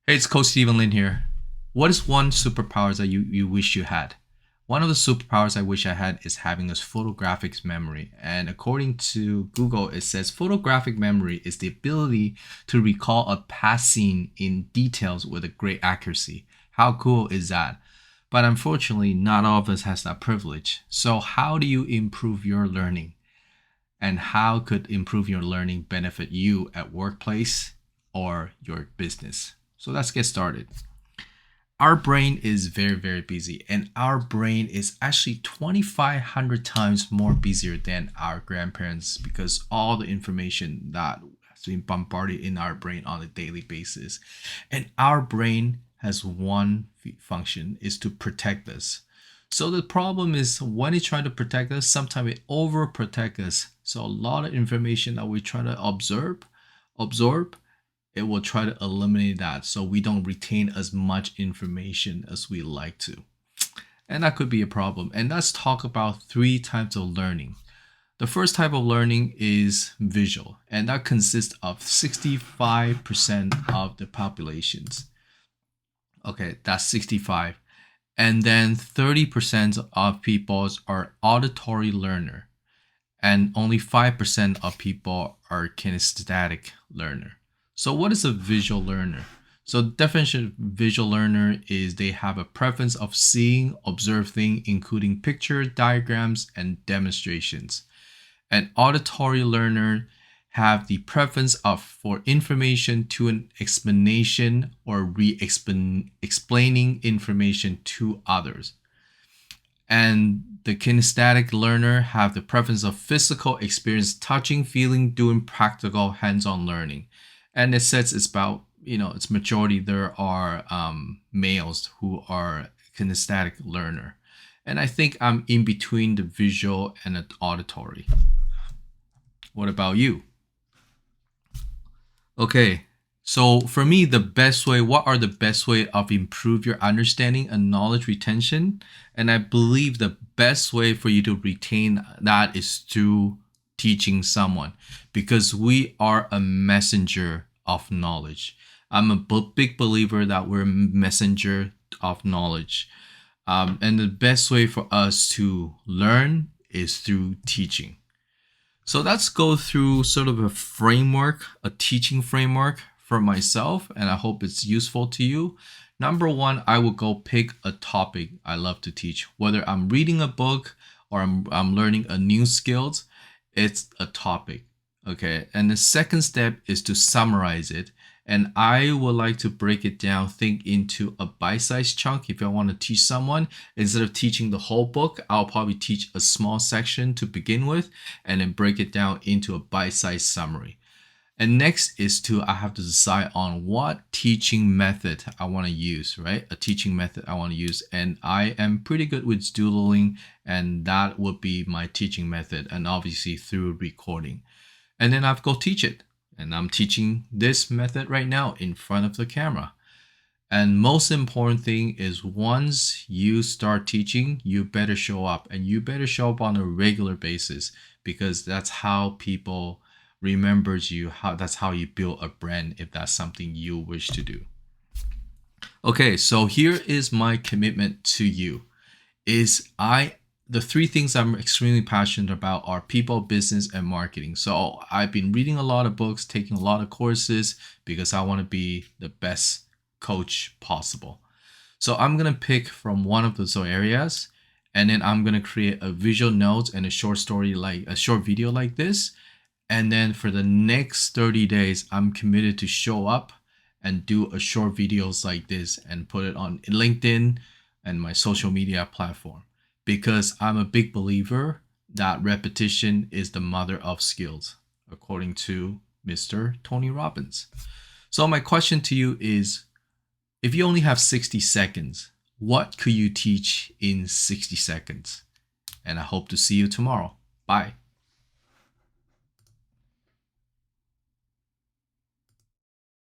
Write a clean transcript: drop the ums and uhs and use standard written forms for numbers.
Hey, it's Coach Stephen Lin here. What is one superpower that you wish you had? One of the superpowers I wish I had is having a photographic memory. And according to Google, it says photographic memory is the ability to recall a past scene in details with a great accuracy. How cool is that? But unfortunately, not all of us has that privilege. So how do you improve your learning? And how could improve your learning benefit you at workplace or your business? So let's get started. Our brain is very, very busy, and our brain is actually 2,500 times more busier than our grandparents because all the information that has been bombarded in our brain on a daily basis. And our brain has one function is to protect us. So the problem is when it tries to protect us, sometimes it overprotect us. So a lot of information that we try to absorb, it will try to eliminate that so we don't retain as much information as we like to. And that could be a problem. And let's talk about three types of learning. The first type of learning is visual, and that consists of 65% of the populations. Okay, that's 65. And then 30% of people are auditory learner, and only 5% of people are kinesthetic learner. So what is a visual learner? So definition of visual learner is they have a preference of seeing, observing, including picture, diagrams, and demonstrations. An auditory learner have the preference of for information to an explanation or explaining information to others. And the kinesthetic learner have the preference of physical experience, touching, feeling, doing practical hands-on learning. And it says it's about, it's majority there are males who are kinesthetic learner. And I think I'm in between the visual and the auditory. What about you? Okay, so for me, what are the best way of improve your understanding and knowledge retention? And I believe the best way for you to retain that is through teaching someone because we are a messenger of knowledge. I'm a big believer that we're a messenger of knowledge. And the best way for us to learn is through teaching. So let's go through sort of a framework, a teaching framework for myself, and I hope it's useful to you. Number one, I will go pick a topic I love to teach. Whether I'm reading a book or I'm learning a new skills, it's a topic. Okay. And the second step is to summarize it. And I would like to break it down, think into a bite-sized chunk. If I want to teach someone, instead of teaching the whole book, I'll probably teach a small section to begin with and then break it down into a bite-sized summary. And next is I have to decide on what teaching method I want to use, right? A teaching method I want to use. And I am pretty good with doodling, and that would be my teaching method, and obviously through recording. And then I've go teach it. And I'm teaching this method right now in front of the camera. And most important thing is once you start teaching, you better show up, and you better show up on a regular basis because that's how people remembers you. That's how you build a brand if that's something you wish to do. Okay, so here is my commitment to you. The three things I'm extremely passionate about are people, business, and marketing. So I've been reading a lot of books, taking a lot of courses because I want to be the best coach possible. So I'm going to pick from one of those areas, and then I'm going to create a visual notes and a short story, like a short video like this. And then for the next 30 days, I'm committed to show up and do a short videos like this and put it on LinkedIn and my social media platform. Because I'm a big believer that repetition is the mother of skills, according to Mr. Tony Robbins. So my question to you is, if you only have 60 seconds, what could you teach in 60 seconds? And I hope to see you tomorrow. Bye.